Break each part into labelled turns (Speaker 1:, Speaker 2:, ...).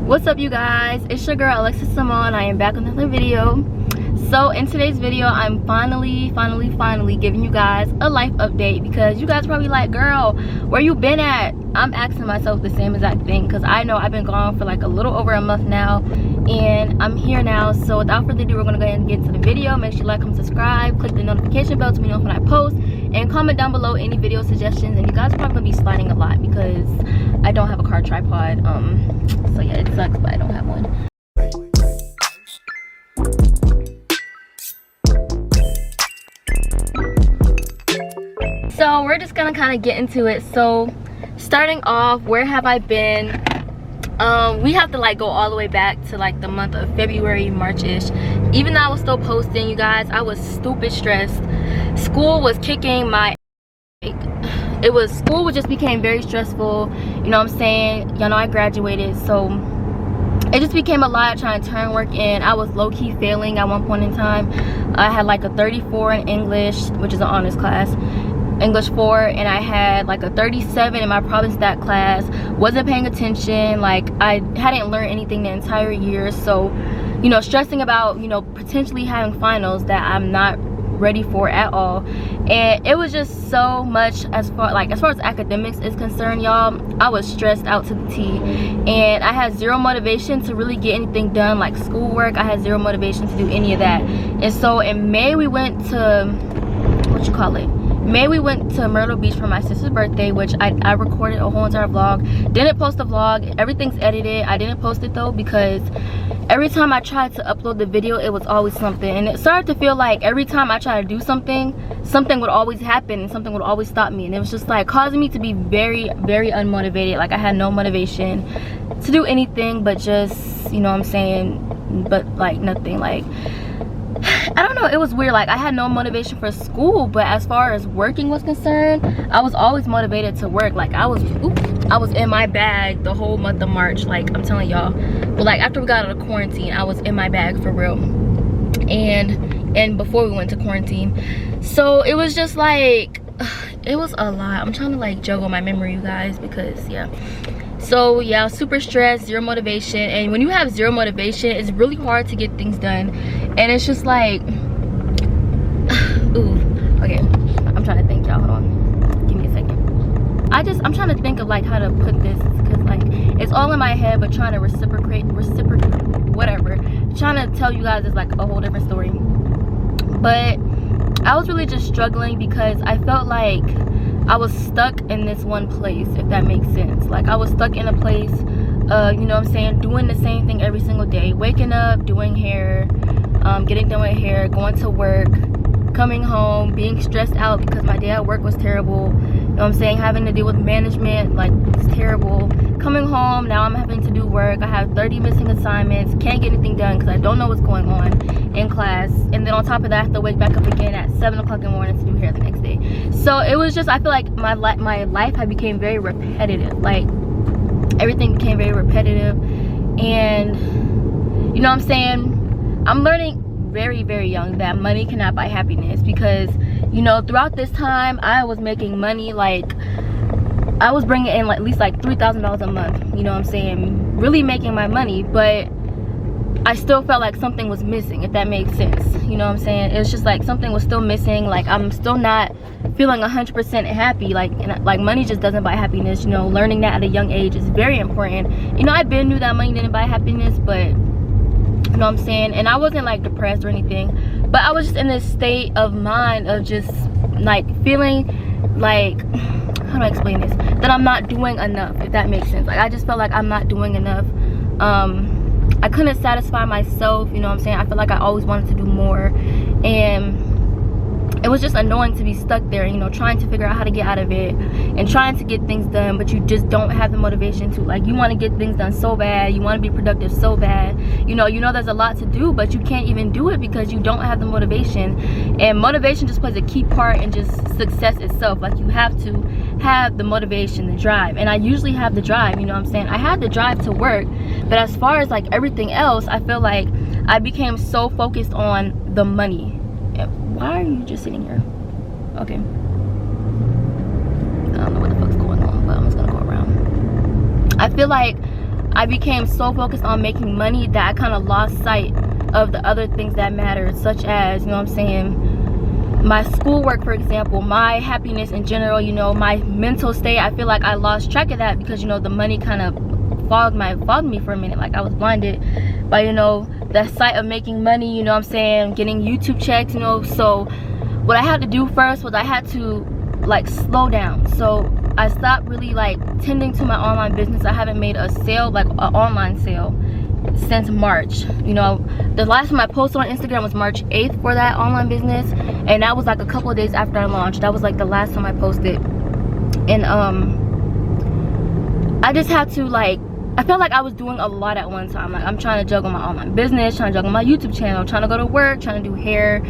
Speaker 1: What's up, you guys? It's your girl Alexis Simone. I am back with another video. So in today's video, I'm finally giving you guys a life update, because you guys probably like, girl, where you been at? I'm asking myself the same exact thing, because I know I've been gone for like a little over a month now, and I'm here now. So without further ado, we're gonna go ahead and get into the video. Make sure you like, comment, subscribe, click the notification bell to be notified when I post, and comment down below any video suggestions. And you guys are probably gonna be sliding a lot because I don't have a car tripod. So yeah, it sucks, but I don't have one. So we're just gonna kind of get into it. So starting off, where have I been? We have to like go all the way back to like the month of February, March-ish. Even though I was still posting, you guys, I was stupid stressed. School was kicking my school just became very stressful, you know what I'm saying? Y'all know I graduated, so it just became a lot trying to turn work in. I was low-key failing at one point in time. I had like a 34 in English, which is an honors class, English 4, and I had like a 37 in my problem stat class. Wasn't paying attention, like I hadn't learned anything the entire year, so you know, stressing about, you know, potentially having finals that I'm not ready for at all. And it was just so much as far as academics is concerned, y'all. I was stressed out to the T, and I had zero motivation to really get anything done, like schoolwork. I had zero motivation to do any of that. And so in May we went to we went to Myrtle Beach for my sister's birthday, which I recorded a whole entire vlog. Didn't post the vlog. Everything's edited. I didn't post it though, because every time I tried to upload the video, it was always something. And it started to feel like every time I tried to do something, something would always happen and something would always stop me. And it was just like causing me to be very unmotivated. Like I had no motivation to do anything but just, you know what I'm saying, but like nothing. Like, I don't know, it was weird. Like I had no motivation for school, but as far as working was concerned, I was always motivated to work. Like I was in my bag the whole month of March, like I'm telling y'all. But like after we got out of quarantine, I was in my bag for real. And before we went to quarantine, so it was just like it was a lot. I'm trying to like juggle my memory, you guys, because yeah. So yeah, I was super stressed, zero motivation. And when you have zero motivation, it's really hard to get things done. And it's just like, ooh, okay, I'm trying to think, y'all, hold on, give me a second. I'm trying to think of like how to put this, because like it's all in my head, but trying to reciprocate, whatever, trying to tell you guys is like a whole different story. But I was really just struggling because I felt like I was stuck in this one place, if that makes sense. Like I was stuck in a place, you know what I'm saying, doing the same thing every single day, waking up, doing hair, getting done with hair, going to work, coming home, being stressed out because my day at work was terrible, you know what I'm saying, having to deal with management, like it's terrible. Coming home, now I'm having to do work. I have 30 missing assignments, can't get anything done because I don't know what's going on in class. And then on top of that, I have to wake back up again at 7 o'clock in the morning to do hair the next day. So it was just, I feel like my life had became very repetitive. Like everything became very repetitive. And you know what I'm saying, I'm learning very young that money cannot buy happiness, because you know, throughout this time I was making money. Like I was bringing in like at least like $3,000 a month, you know what I'm saying, really making my money, but I still felt like something was missing, if that makes sense, you know what I'm saying. It's just like something was still missing. Like I'm still not feeling 100% happy. Like money just doesn't buy happiness, you know. Learning that at a young age is very important. You know, I knew that money didn't buy happiness, but you know what I'm saying. And I wasn't like depressed or anything, but I was just in this state of mind of just like feeling like, how do I explain this, that I'm not doing enough, if that makes sense. Like I just felt like I'm not doing enough. I couldn't satisfy myself, you know what I'm saying. I felt like I always wanted to do more, and it was just annoying to be stuck there, you know, trying to figure out how to get out of it and trying to get things done, but you just don't have the motivation to. Like you want to get things done so bad, you want to be productive so bad, you know there's a lot to do, but you can't even do it because you don't have the motivation. And motivation just plays a key part in just success itself. Like you have to have the motivation, the drive. And I usually have the drive, you know what I'm saying. I had the drive to work, but as far as like everything else, I feel like I became so focused on the money. Why are you just sitting here? Okay, I don't know what the fuck's going on, but I'm just gonna go around. I feel like I became so focused on making money that I kind of lost sight of the other things that mattered, such as, you know what I'm saying, my schoolwork, for example, my happiness in general, you know, my mental state. I feel like I lost track of that because, you know, the money kind of fogged me for a minute. Like I was blinded by, you know, the sight of making money, you know what I'm saying, getting YouTube checks, you know. So what I had to do first was I had to like slow down. So I stopped really like tending to my online business. I haven't made a sale, like an online sale, since March. You know, the last time I posted on Instagram was March 8th for that online business, and that was like a couple of days after I launched. That was like the last time I posted. And I just had to like, I felt like I was doing a lot at one time. Like I'm trying to juggle my online business, trying to juggle my YouTube channel, trying to go to work, trying to do hair,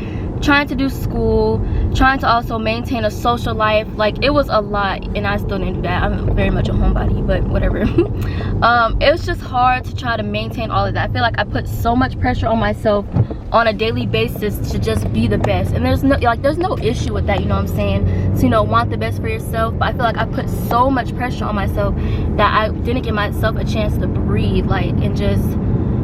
Speaker 1: trying to do school, trying to also maintain a social life. Like it was a lot, and I still didn't do that. I'm very much a homebody, but whatever. It was just hard to try to maintain all of that. I feel like I put so much pressure on myself on a daily basis to just be the best, and there's no issue with that, you know what I'm saying, so, you know, want the best for yourself. But I feel like I put so much pressure on myself that I didn't give myself a chance to breathe, like, and just, you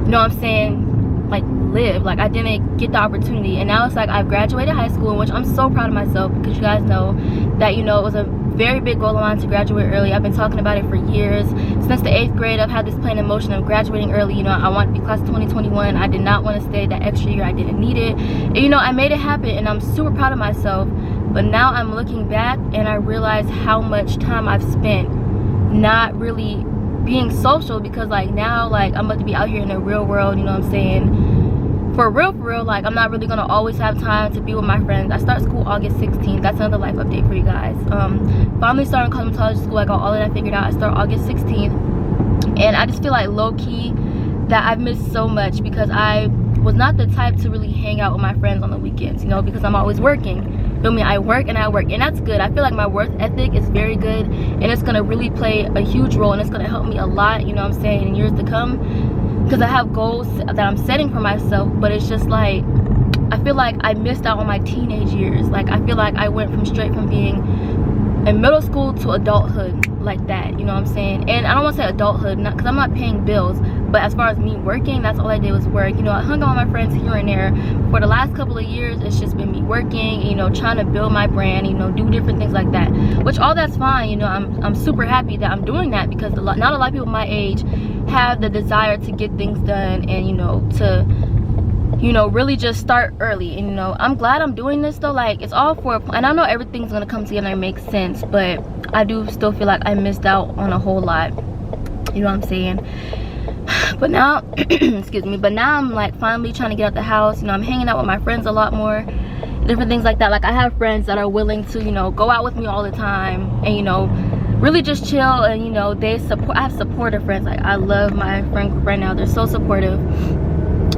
Speaker 1: know what I'm saying, like live. Like I didn't get the opportunity. And now it's like I've graduated high school, in which I'm so proud of myself, because you guys know that, you know, it was a very big goal of mine to graduate early. I've been talking about it for years. Since the 8th grade, I've had this plan in motion of graduating early. You know, I want to be class of 2021. I did not want to stay that extra year. I didn't need it. And, you know, I made it happen, and I'm super proud of myself. But now I'm looking back and I realize how much time I've spent not really being social, because like now, like I'm about to be out here in the real world, you know what I'm saying, for real, like I'm not really gonna always have time to be with my friends. I start school August 16th. That's another life update for you guys. Finally starting cosmetology school. I got all of that figured out. I start August 16th, and I just feel like low-key that I've missed so much, because I was not the type to really hang out with my friends on the weekends, you know, because I'm always working. Feel me? I work, and that's good. I feel like my work ethic is very good, and it's gonna really play a huge role, and it's gonna help me a lot, you know what I'm saying, in years to come, because I have goals that I'm setting for myself. But it's just like I feel like I missed out on my teenage years. Like I feel like I went straight from being in middle school to adulthood like that, you know what I'm saying. And I don't want to say adulthood, not because I'm not paying bills, but as far as me working, that's all I did was work. You know, I hung out with my friends here and there. For the last couple of years, it's just been me working, you know, trying to build my brand, you know, do different things like that, which all that's fine. You know, I'm super happy that I'm doing that, because not a lot of people my age have the desire to get things done, and, you know, to, you know, really just start early. And, you know, I'm glad I'm doing this though. Like it's all for a plan. And I know everything's gonna come together and make sense, but I do still feel like I missed out on a whole lot, you know what I'm saying. But now excuse me, but now I'm like finally trying to get out the house. You know, I'm hanging out with my friends a lot more, different things like that. Like I have friends that are willing to, you know, go out with me all the time, and, you know, really just chill. And, you know, they support. I have supportive friends. Like I love my friend group right now. They're so supportive.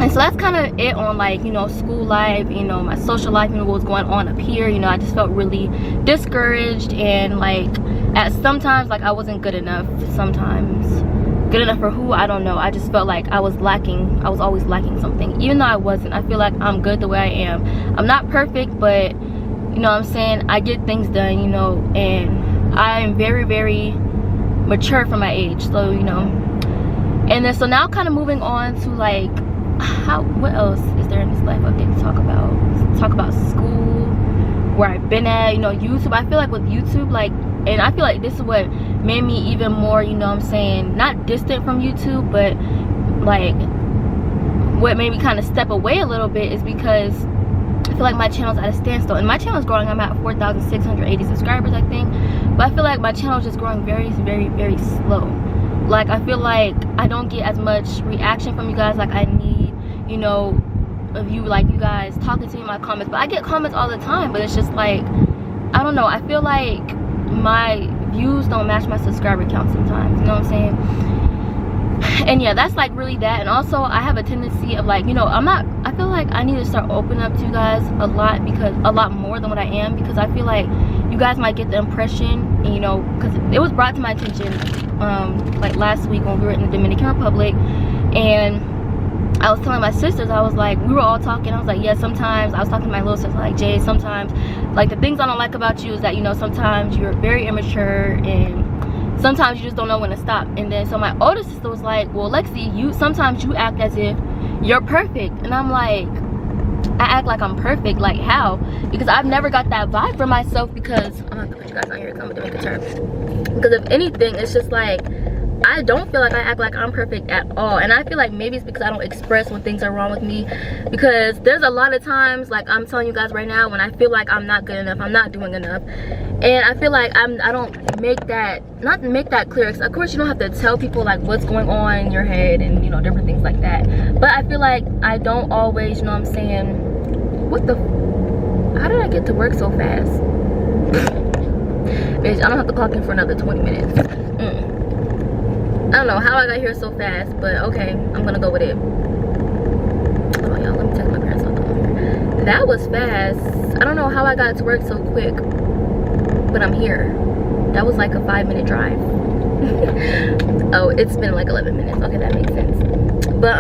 Speaker 1: And so that's kind of it on, like, you know, school life, you know, my social life, you know, what was going on up here. You know, I just felt really discouraged, and like at sometimes, like I wasn't good enough. Sometimes good enough for who, I don't know. I just felt like I was lacking. I was always lacking something, even though I wasn't. I feel like I'm good the way I am. I'm not perfect, but, you know what I'm saying, I get things done, you know, and I am very, very mature for my age. So, you know, and then so now kind of moving on to like what else is there in this life update to talk about school, where I've been at, you know, YouTube. I feel like with YouTube, like, and I feel like this is what made me even more, you know what I'm saying, not distant from YouTube, but like what made me kind of step away a little bit is because I feel like my channel's at a standstill. And my channel's growing. I'm at 4,680 subscribers, I think, but I feel like my channel's just growing very, very, very slow. Like I feel like I don't get as much reaction from you guys like I need, you know, of you, like you guys talking to me in my comments. But I get comments all the time, but it's just like, I don't know, I feel like my views don't match my subscriber count sometimes, you know what I'm saying. And yeah, that's like really that. And also I have a tendency of like, you know, I feel like I need to start opening up to you guys a lot more than what I am, because I feel like you guys might get the impression, you know, because it was brought to my attention like last week when we were in the Dominican Republic, and I was telling my sisters, I was like, we were all talking, I was like, yeah, sometimes, I was talking to my little sister, like, Jay, sometimes, like, the things I don't like about you is that, you know, sometimes you're very immature, and sometimes you just don't know when to stop. And then so my older sister was like, well, Lexi, sometimes you act as if you're perfect. And I'm like, I act like I'm perfect? Like how? Because I've never got that vibe for myself. Because I'm gonna have to put you guys on here, I'm gonna make a turn. Because if anything, it's just like, I don't feel like I act like I'm perfect at all. And I feel like maybe it's because I don't express when things are wrong with me. Because there's a lot of times, like I'm telling you guys right now, when I feel like I'm not good enough, I'm not doing enough. And I feel like I don't make that, not make that clear. Of course, you don't have to tell people like what's going on in your head and, you know, different things like that. But I feel like I don't always, you know what I'm saying? How did I get to work so fast? Bitch, I don't have to clock in for another 20 minutes. I don't know how I got here so fast, but okay, I'm gonna go with it. Oh y'all, let me take my parents off. That was fast. I don't know how I got to work so quick, but I'm here. That was like a 5-minute drive. Oh, it's been like 11 minutes. Okay, that makes sense. But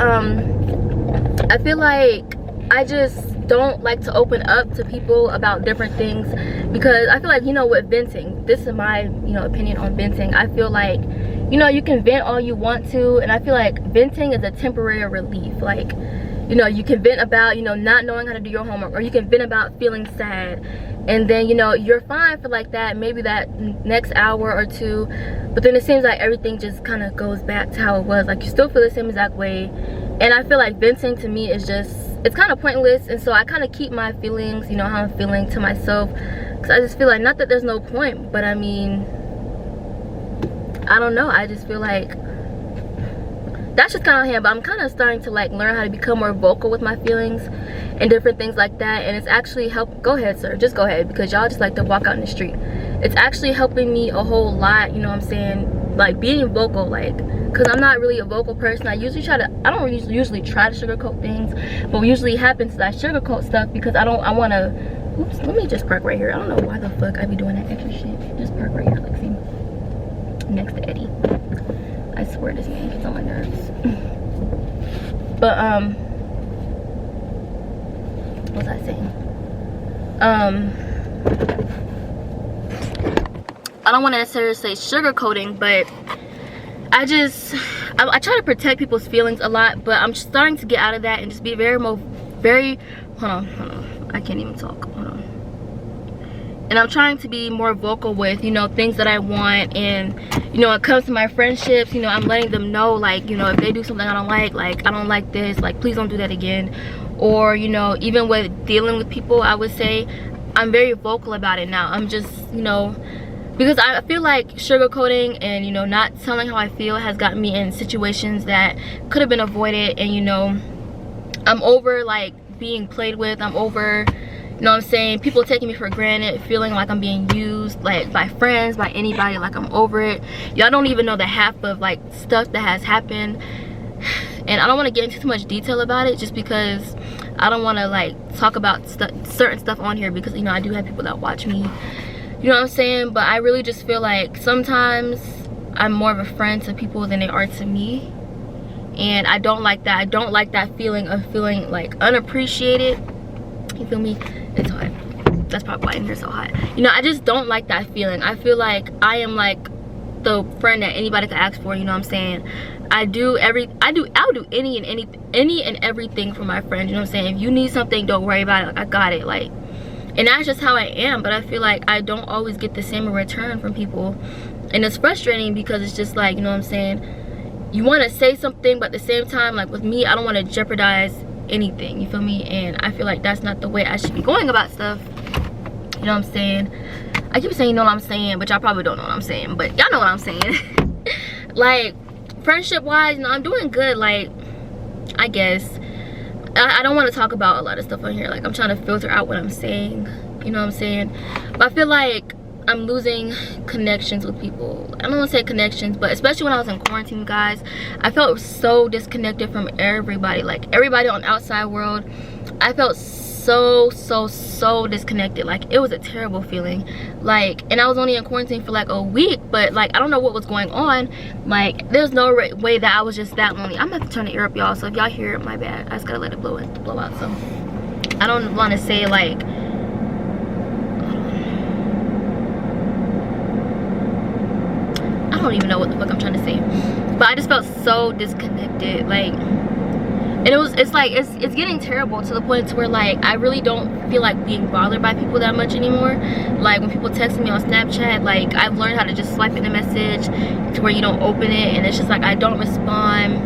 Speaker 1: I feel like I just don't like to open up to people about different things, because I feel like, you know, with venting, this is my, you know, opinion on venting. I feel like, you know, you can vent all you want to, and I feel like venting is a temporary relief. Like, you know, you can vent about, you know, not knowing how to do your homework, or you can vent about feeling sad, and then, you know, you're fine for like that, maybe that next hour or two, but then it seems like everything just kind of goes back to how it was. Like, you still feel the same exact way. And I feel like venting to me is just, it's kind of pointless. And so I kind of keep my feelings, you know, how I'm feeling, to myself, because I just feel like, not that there's no point, but I mean, I don't know, I just feel like that's just kind of him. But I'm kind of starting to like learn how to become more vocal with my feelings and different things like that. And it's actually go ahead, sir, just go ahead, because y'all just like to walk out in the street. It's actually helping me a whole lot, you know what I'm saying? Like being vocal, like, because I'm not really a vocal person. I don't usually try to sugarcoat things, but what usually happens is I sugarcoat stuff because I want to, oops, let me just park right here. I don't know why the fuck I be doing that extra shit. Just park right here, Lexi, next to Eddie. I swear this man gets on my nerves. But what was I saying? I don't want to necessarily say sugarcoating, but I try to protect people's feelings a lot, but I'm starting to get out of that and just be very hold on, I can't even talk, hold on. And I'm trying to be more vocal with, you know, things that I want. And, you know, when it comes to my friendships, you know, I'm letting them know, like, you know, if they do something I don't like I don't like this, like, please don't do that again. Or, you know, even with dealing with people, I would say I'm very vocal about it now. I'm just, you know, because I feel like sugarcoating and, you know, not telling how I feel has gotten me in situations that could have been avoided. And, you know, I'm over like being played with. I'm over, you know what I'm saying, people taking me for granted, feeling like I'm being used, like by friends, by anybody. Like, I'm over it. Y'all don't even know the half of like stuff that has happened, and I don't want to get into too much detail about it, just because I don't want to like talk about certain stuff on here, because, you know, I do have people that watch me, you know what I'm saying. But I really just feel like sometimes I'm more of a friend to people than they are to me, and I don't like that. I don't like that feeling of feeling like unappreciated. You feel me? It's hot. That's probably why in here so hot. You know, I just don't like that feeling. I feel like I am like the friend that anybody could ask for, you know what I'm saying? I'll do any and everything for my friends, you know what I'm saying? If you need something, don't worry about it. Like, I got it. Like, and that's just how I am. But I feel like I don't always get the same in return from people, and it's frustrating, because it's just like, you know what I'm saying, you want to say something, but at the same time, like with me, I don't want to jeopardize anything, you feel me? And I feel like that's not the way I should be going about stuff, you know what I'm saying? I keep saying, you know what I'm saying, but y'all probably don't know what I'm saying, but y'all know what I'm saying. Like, friendship wise, you know, I'm doing good, like, I guess. I don't want to talk about a lot of stuff on here. Like, I'm trying to filter out what I'm saying, you know what I'm saying? But I feel like I'm losing connections with people. I don't want to say connections, but especially when I was in quarantine, guys, I felt so disconnected from everybody. Like, everybody on the outside world, I felt so disconnected. Like, it was a terrible feeling. Like, and I was only in quarantine for like a week, but like, I don't know what was going on. Like, there's no way that I was just that lonely. I'm gonna have to turn the air up, y'all, so if y'all hear it, my bad. I just gotta let it blow out. So I don't want to say like, I don't even know what the fuck I'm trying to say, but I just felt so disconnected, like, and it's getting terrible to the point to where, like, I really don't feel like being bothered by people that much anymore. Like, when people text me on Snapchat, like, I've learned how to just swipe in the message to where you don't open it, and it's just like I don't respond.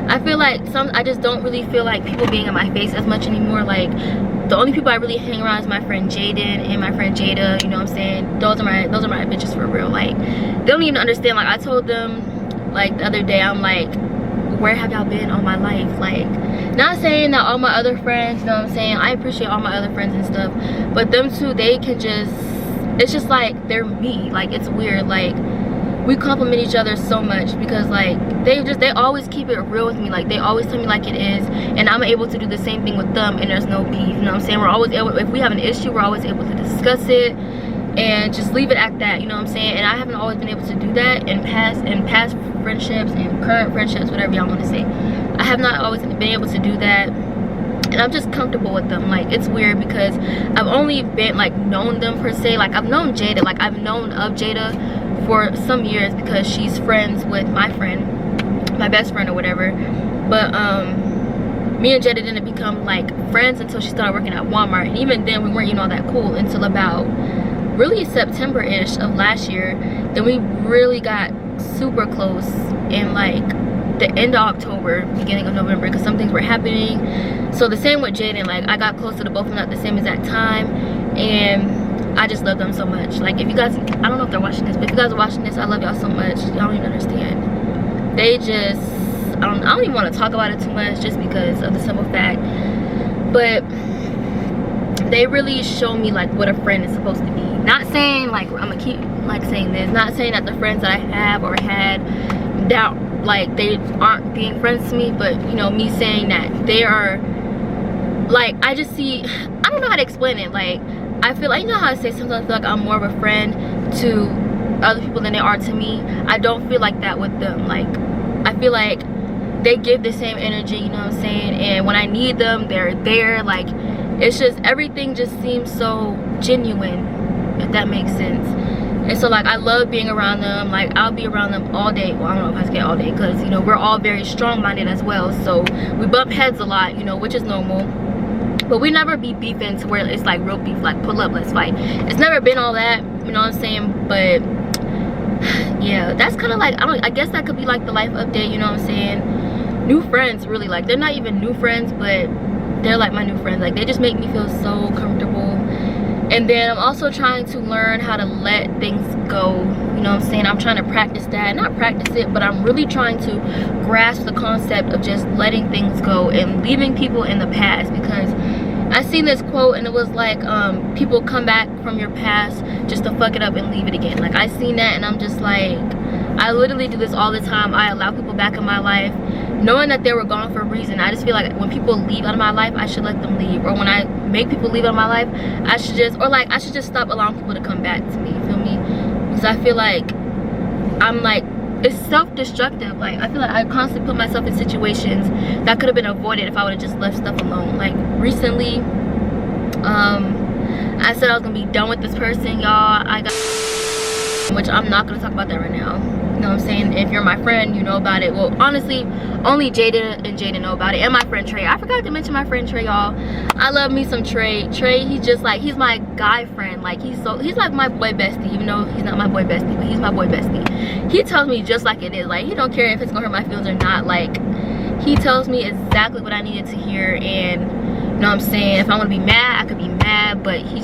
Speaker 1: I feel like I just don't really feel like people being in my face as much anymore. Like, the only people I really hang around is my friend Jaden and my friend Jada, you know what I'm saying? Those are my bitches for real. Like, they don't even understand. Like, I told them, like, the other day, I'm like, where have y'all been all my life? Like, not saying that all my other friends, you know what I'm saying, I appreciate all my other friends and stuff, but them two, they can just, it's just like they're me. Like, it's weird. Like, we compliment each other so much because, like, they always keep it real with me. Like, they always tell me like it is, and I'm able to do the same thing with them, and there's no beef, you know what I'm saying? We're always able, if we have an issue, we're always able to discuss it and just leave it at that, you know what I'm saying? And I haven't always been able to do that in past friendships and current friendships, whatever y'all want to say. I have not always been able to do that, and I'm just comfortable with them. Like, it's weird because I've only been, like, known them per se. Like, I've known Jada, like, I've known of Jada for some years because she's friends with my friend, my best friend or whatever. But me and Jada didn't become, like, friends until she started working at Walmart, and even then we weren't, you know, that cool until about really September-ish of last year. Then we really got super close in, like, the end of October, beginning of November, because some things were happening. So the same with Jaden, like, I got close to the both of them at the same exact time, and I just love them so much. Like, if you guys, I don't know if they're watching this, but if you guys are watching this, I love y'all so much. Y'all don't even understand. They just, I don't even want to talk about it too much just because of the simple fact, but they really show me, like, what a friend is supposed to be. Not saying, like, I'm gonna keep, like, saying this, not saying that the friends that I have or had that, like, they aren't being friends to me, but, you know, me saying that they are, like, I just see, I don't know how to explain it. Like, I feel like, you know how I say sometimes I feel like I'm more of a friend to other people than they are to me. I don't feel like that with them. Like, I feel like they give the same energy, you know what I'm saying? And when I need them, they're there. Like, it's just, everything just seems so genuine, if that makes sense. And so, like, I love being around them. Like, I'll be around them all day. Well, I don't know if I say all day, because, you know, we're all very strong-minded as well, so we bump heads a lot, you know, which is normal. But we never be beefing to where it's like real beef, like, pull up, let's fight. It's never been all that, you know what I'm saying? But yeah, that's kind of like, I guess that could be like the life update, you know what I'm saying? New friends, really. Like, they're not even new friends, but they're like my new friends. Like, they just make me feel so comfortable. And then I'm also trying to learn how to let things go, you know what I'm saying? I'm trying to practice that, not practice it, but I'm really trying to grasp the concept of just letting things go and leaving people in the past. Because I seen this quote, and it was like, people come back from your past just to fuck it up and leave it again. Like, I seen that, and I'm just like, I literally do this all the time. I allow people back in my life knowing that they were gone for a reason. I just feel like when people leave out of my life, I should let them leave. Or when I make people leave out of my life, I should just, or like, I should just stop allowing people to come back to me, you feel me? Because I feel like I'm like, it's self-destructive. Like, I feel like I constantly put myself in situations that could have been avoided if I would have just left stuff alone. Like, recently, I said I was gonna be done with this person, y'all. I got, which I'm not gonna talk about that right now. You know what I'm saying? If you're my friend, you know about it. Well, honestly, only Jada and Jada know about it, and my friend Trey. I forgot to mention my friend Trey, y'all. I love me some Trey. Trey, he's just like, he's my guy friend. Like, he's like my boy bestie, even though he's not my boy bestie, but he's my boy bestie. He tells me just like it is. Like, he don't care if it's gonna hurt my feelings or not. Like, he tells me exactly what I needed to hear, and you know what I'm saying? If I want to be mad, I could be mad, but he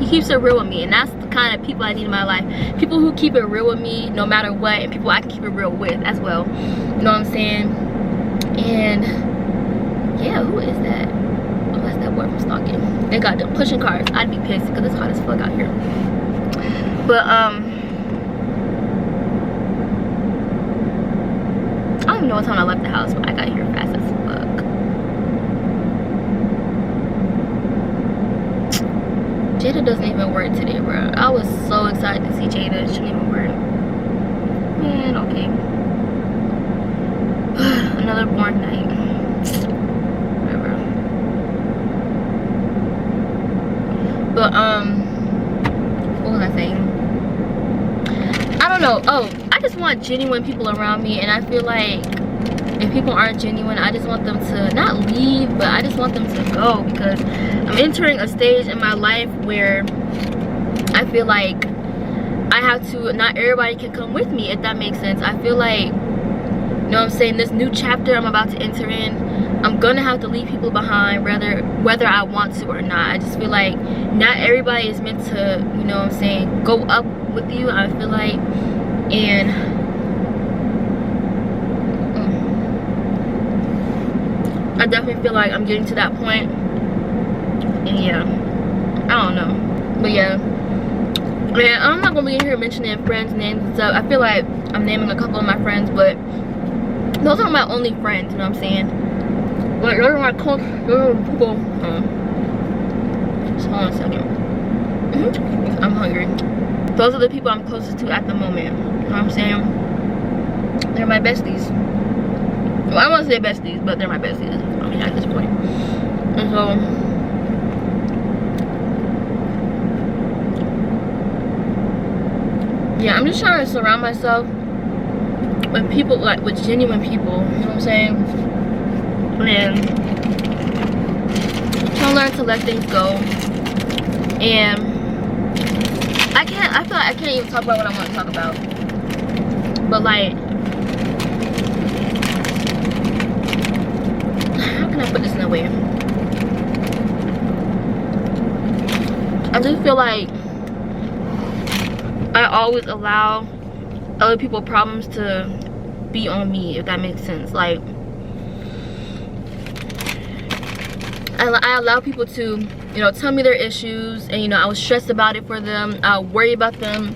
Speaker 1: keeps it real with me, and that's the kind of people I need in my life. People who keep it real with me no matter what, and people I can keep it real with as well. You know what I'm saying? And yeah, who is that? Oh, that's that boy from stalking. They got them pushing cars. I'd be pissed because it's hot as fuck out here. But I don't even know what time I left the house, but I got here fast as fuck. Jada doesn't even work today, bro. I was so excited to see Jada. She didn't even work. Man, okay. Another boring night. Whatever. But what was I saying? I don't know. Oh, I just want genuine people around me, and I feel like if people aren't genuine, I just want them to not leave, but I just want them to go, because I'm entering a stage in my life where I feel like I have to, not everybody can come with me, if that makes sense. I feel like, you know what I'm saying, this new chapter I'm about to enter in, I'm gonna have to leave people behind, whether I want to or not. I just feel like not everybody is meant to, you know what I'm saying, go up with you, I feel like. And I definitely feel like I'm getting to that point. And yeah, I don't know, but yeah. Man, I'm not gonna be in here mentioning friends' names and stuff. I feel like I'm naming a couple of my friends, but those are my only friends, you know what I'm saying? Like, those are my close, those are people. Just hold on a second. I'm hungry. Those are the people I'm closest to at the moment, you know what I'm saying? They're my besties. Well, I won't say besties, but they're my besties, I mean, at this point. And so, yeah, I'm just trying to surround myself with people, like with genuine people, you know what I'm saying? And trying to learn to let things go. And I feel like I can't even talk about what I want to talk about. But like, how can I put this in a way? I just feel like I always allow other people's problems to be on me, if that makes sense. Like, I allow people to, you know, tell me their issues, and you know, I was stressed about it for them, I worry about them.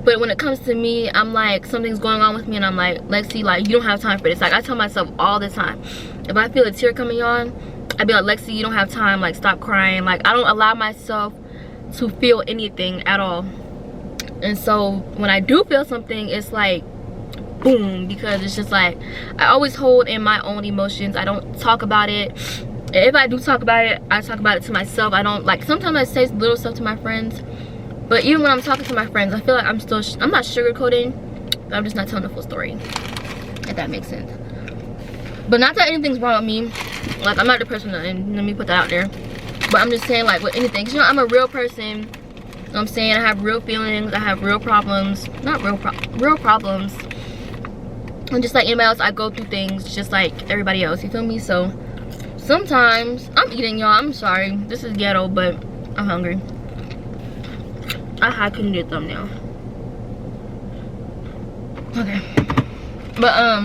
Speaker 1: But when it comes to me, I'm like, something's going on with me, and I'm like, Lexi, like, you don't have time for this. Like, I tell myself all the time, if I feel a tear coming on, I'd be like, Lexi, you don't have time, like, stop crying. Like, I don't allow myself to feel anything at all. And so when I do feel something, it's like boom, because it's just like I always hold in my own emotions. I don't talk about it. And if I do talk about it, I talk about it to myself. I don't, like, sometimes I say little stuff to my friends, but even when I'm talking to my friends, I feel like I'm not sugarcoating, but I'm just not telling the full story, if that makes sense. But not that anything's wrong with me, like, I'm not the person, and let me put that out there, but I'm just saying, like, with anything, 'cause, you know, I'm a real person. You know what I'm saying? I have real feelings, I have real problems, real problems. And just like anybody else, I go through things just like everybody else, you feel me? So sometimes, I'm eating, y'all, I'm sorry. This is ghetto, but I'm hungry. I couldn't do a thumbnail. Okay. But, I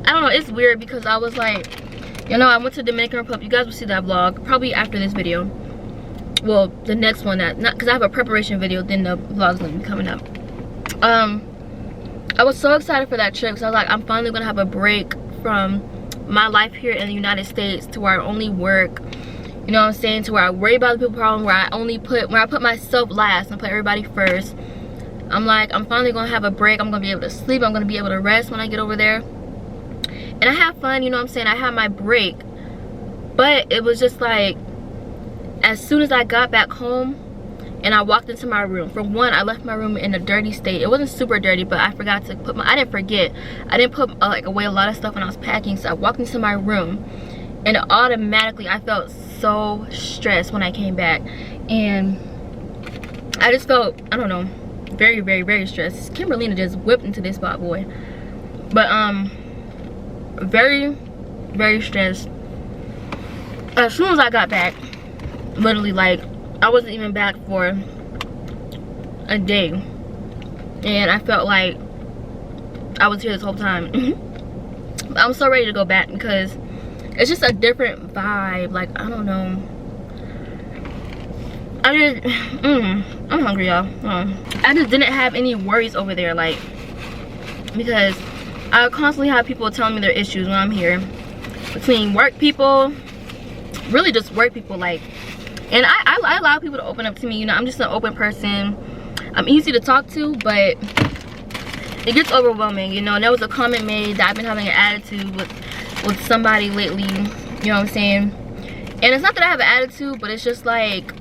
Speaker 1: don't know, it's weird because I was like, you know, I went to Dominican Republic. You guys will see that vlog probably after this video. Well, the next one, not because I have a preparation video, then the vlog's gonna be coming up. I was so excited for that trip because I was like, I'm finally gonna have a break from my life here in the United States, to where I only work, you know what I'm saying, to where I worry about the people problem, where I put myself last and put everybody first. I'm like, I'm finally gonna have a break. I'm gonna be able to sleep, I'm gonna be able to rest when I get over there, and I have fun, you know what I'm saying. I had my break, but it was just like, as soon as I got back home and I walked into my room, for one, I left my room in a dirty state. It wasn't super dirty, but I forgot to put I didn't forget, I didn't put like away a lot of stuff when I was packing. So I walked into my room and automatically I felt so stressed when I came back, and I just felt, I don't know, very, very, very stressed. Kimberlina just whipped into this spot, boy. But very, very stressed. As soon as I got back, literally, like, I wasn't even back for a day, and I felt like I was here this whole time. But I'm so ready to go back because it's just a different vibe. Like, I don't know, I'm hungry, y'all. I just didn't have any worries over there, like, because I constantly have people telling me their issues when I'm here, between work people, really just work people, like. And I allow people to open up to me, you know. I'm just an open person. I'm easy to talk to, but it gets overwhelming, you know. And there was a comment made that I've been having an attitude with somebody lately, you know what I'm saying. And it's not that I have an attitude, but it's just like,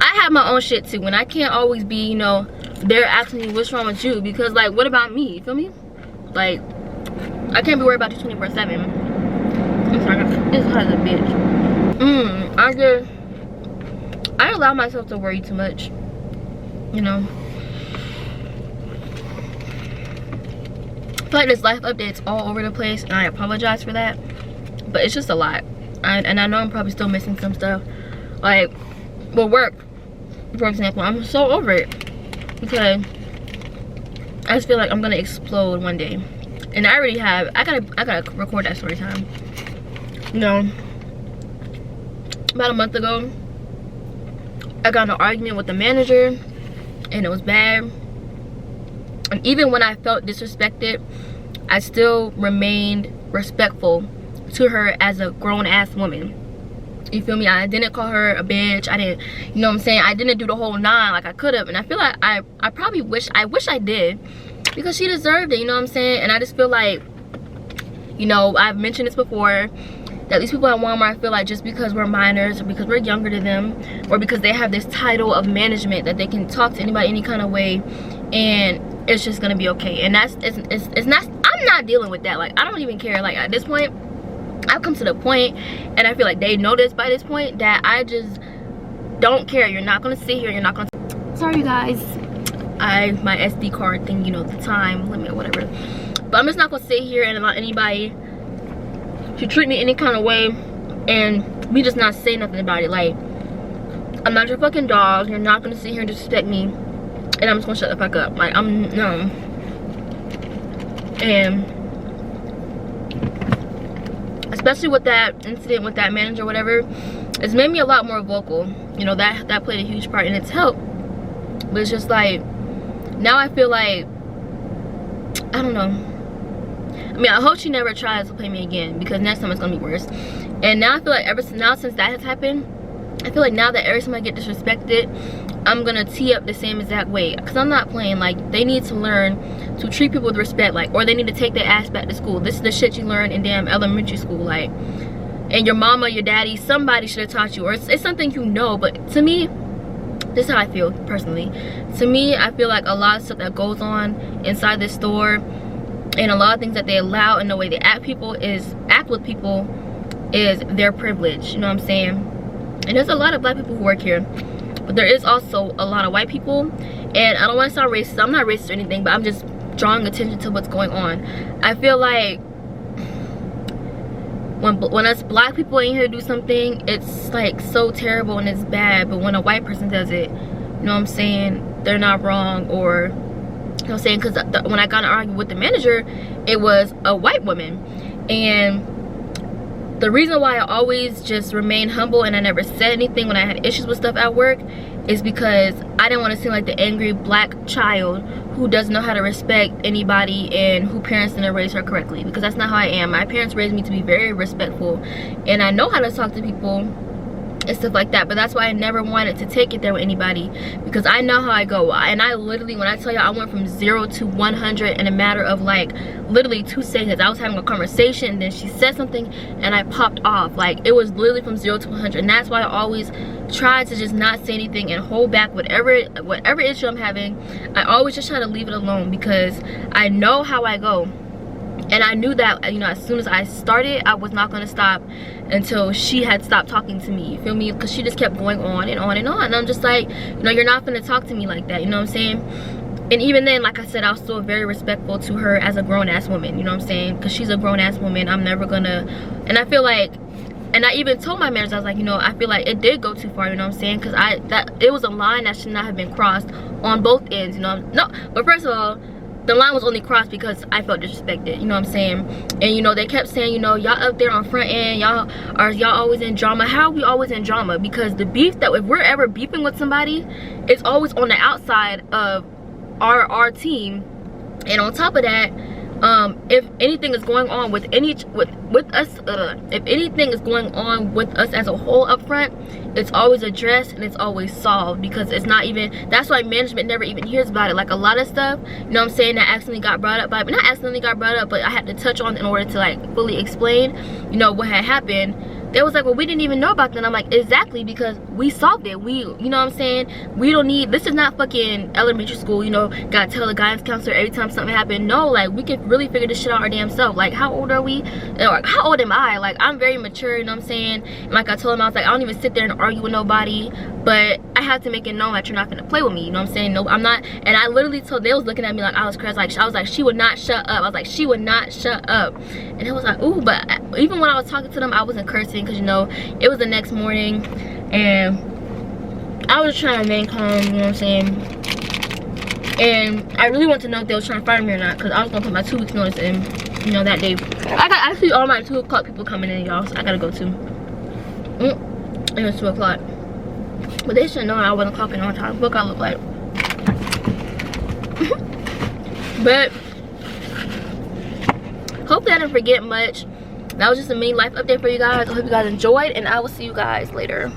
Speaker 1: I have my own shit too, and I can't always be, you know, they're asking me what's wrong with you, because like, what about me? You feel me? Like, I can't be worried about you 24/7. I'm sorry, it's hot as a bitch. I allow myself to worry too much, you know. I feel like this life update's all over the place, and I apologize for that, but it's just a lot. And I know I'm probably still missing some stuff, like with work, for example. I'm so over it because I just feel like I'm gonna explode one day, and I already have. I gotta record that story time. You know, about a month ago, I got in an argument with the manager, and it was bad. And even when I felt disrespected, I still remained respectful to her as a grown-ass woman. You feel me? I didn't call her a bitch. I didn't, you know what I'm saying? I didn't do the whole 9 like I could have. And I feel like I probably wish I did, because she deserved it, you know what I'm saying? And I just feel like, you know, I've mentioned this before, that these people at Walmart, I feel like just because we're minors, or because we're younger than them, or because they have this title of management that they can talk to anybody any kind of way, and it's just gonna be okay. And that's it's not, I'm not dealing with that. Like, I don't even care. Like, at this point, I've come to the point, and I feel like they know this by this point, that I just don't care. You're not gonna sit here, you're not gonna, sorry you guys, my SD card thing, you know, the time limit or whatever, but I'm just not gonna sit here and allow anybody to treat me any kind of way and me just not say nothing about it. Like, I'm not your fucking dog. You're not gonna sit here and disrespect me, and I'm just gonna shut the fuck up. Like, I'm no. And especially with that incident with that manager or whatever, it's made me a lot more vocal. You know, that played a huge part, and it's helped. But it's just like, now I feel like, I don't know. I mean, I hope she never tries to play me again, because next time it's gonna be worse. And now I feel like since that has happened, I feel like now that every time I get disrespected, I'm gonna tee up the same exact way, because I'm not playing. Like, they need to learn to treat people with respect, like, or they need to take their ass back to school. This is the shit you learn in damn elementary school, like, and your mama, your daddy, somebody should have taught you, or it's something you know. But to me, this is how I feel personally. To me, I feel like a lot of stuff that goes on inside this store, and a lot of things that they allow in the way they act with people is their privilege, you know what I'm saying? And there's a lot of black people who work here, but there is also a lot of white people. And I don't want to sound racist, I'm not racist or anything, but I'm just drawing attention to what's going on. I feel like when us black people in here do something, it's like so terrible and it's bad, but when a white person does it, you know what I'm saying, they're not wrong. Or, you know what I'm saying, because when I got in an argument with the manager, it was a white woman. And the reason why I always just remain humble and I never said anything when I had issues with stuff at work is because I didn't want to seem like the angry black child who doesn't know how to respect anybody and who parents didn't raise her correctly, because that's not how I am. My parents raised me to be very respectful, and I know how to talk to people and stuff like that. But that's why I never wanted to take it there with anybody, because I know how I go. And I literally, when I tell you, I went from 0 to 100 in a matter of like literally 2 seconds. I was having a conversation, and then she said something and I popped off. Like, it was literally from 0 to 100. And that's why I always try to just not say anything and hold back whatever issue I'm having. I always just try to leave it alone, because I know how I go. And I knew that, you know, as soon as I started, I was not going to stop until she had stopped talking to me. You feel me? Because she just kept going on and on and on. And I'm just like, you know, you're not going to talk to me like that. You know what I'm saying? And even then, like I said, I was still very respectful to her as a grown-ass woman. You know what I'm saying? Because she's a grown-ass woman. I'm never going to... And I feel like... And I even told my manager, I was like, you know, I feel like it did go too far, you know what I'm saying? Because it was a line that should not have been crossed on both ends, you know? No, but first of all, the line was only crossed because I felt disrespected, you know what I'm saying? And, you know, they kept saying, you know, y'all up there on front end, y'all always in drama. How are we always in drama? Because the beef, that if we're ever beefing with somebody, it's always on the outside of our team. And on top of that, if anything is going on with us, if anything is going on with us as a whole up front, it's always addressed and it's always solved, because it's not even, that's why management never even hears about it. Like, a lot of stuff, you know what I'm saying, that accidentally got brought up not accidentally got brought up, but I had to touch on in order to like fully explain, you know, what had happened. They was like, well, we didn't even know about that. I'm like, exactly, because we solved it. We, you know what I'm saying? We don't need, this is not fucking elementary school, you know, gotta tell the guidance counselor every time something happened. No, like, we could really figure this shit out our damn self. Like, how old are we? Or how old am I? Like, I'm very mature, you know what I'm saying? And like I told him, I was like, I don't even sit there and argue with nobody, but I have to make it known that you're not gonna play with me, you know what I'm saying? No, I'm not. And I literally told, they was looking at me like I was crazy. Like, I was like, she would not shut up. I was like, she would not shut up. And it was like, ooh, but even when I was talking to them, I wasn't cursing, because, you know, it was the next morning and I was trying to remain calm, you know what I'm saying? And I really wanted to know if they was trying to fire me or not, because I was gonna put my 2 weeks notice in, you know, that day. I got actually all my 2 o'clock people coming in, y'all, so I gotta go too. It was 2 o'clock, but they should know I wasn't clocking on time. Look, I look like. But hopefully I didn't forget much. That was just a main life update for you guys. I hope you guys enjoyed, and I will see you guys later.